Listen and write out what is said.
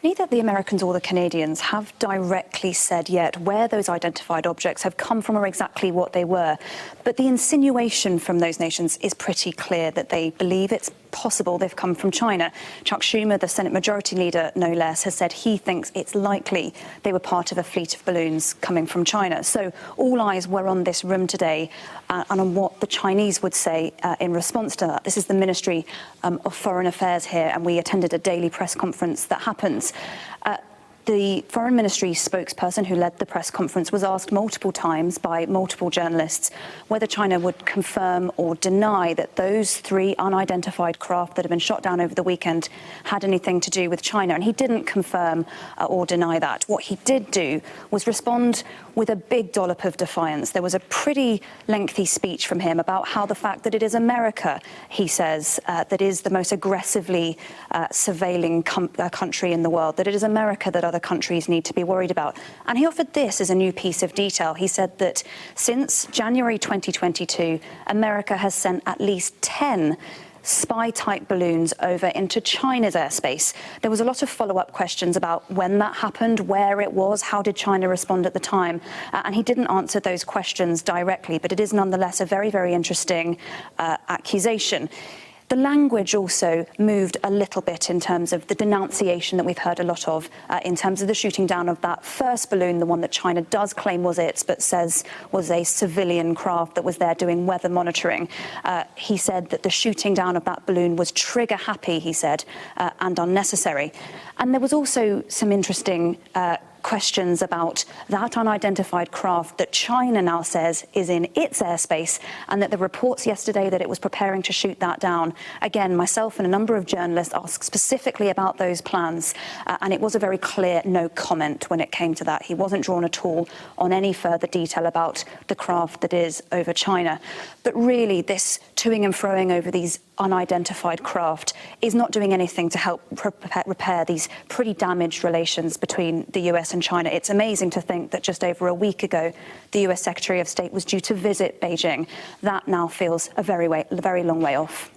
Neither the Americans or the Canadians have directly said yet where those identified objects have come from or exactly what they were. But the insinuation from those nations is pretty clear that they believe it's possible they've come from China. Chuck Schumer, the Senate Majority Leader, no less, has said he thinks it's likely they were part of a fleet of balloons coming from China. So all eyes were on this room today and on what the Chinese would say in response to that. This is the Ministry of Foreign Affairs here, and we attended a daily press conference that happens. The Foreign Ministry spokesperson who led the press conference was asked multiple times by multiple journalists whether China would confirm or deny that those three unidentified craft that had been shot down over the weekend had anything to do with China. And he didn't confirm or deny that. What he did do was respond with a big dollop of defiance. There was a pretty lengthy speech from him about how the fact that it is America, he says, that is the most aggressively surveilling country in the world, that it is America that other countries need to be worried about. And he offered this as a new piece of detail. He said that since January 2022, America has sent at least 10 spy-type balloons over into China's airspace. There was a lot of follow-up questions about when that happened, where it was, how did China respond at the time, and he didn't answer those questions directly, but it is nonetheless a very, very interesting accusation. The language also moved a little bit in terms of the denunciation that we've heard a lot of in terms of the shooting down of that first balloon, the one that China does claim was its, but says was a civilian craft that was there doing weather monitoring. He said that the shooting down of that balloon was trigger happy, he said, and unnecessary. And there was also some interesting questions about that unidentified craft that China now says is in its airspace, and that the reports yesterday that it was preparing to shoot that down. Again, myself and a number of journalists asked specifically about those plans, and it was a very clear no comment when it came to that. He wasn't drawn at all on any further detail about the craft that is over China. But really, this toing and froing over these unidentified craft is not doing anything to help repair these pretty damaged relations between the US and China. It's amazing to think that just over a week ago, the US Secretary of State was due to visit Beijing. That now feels a very long way off.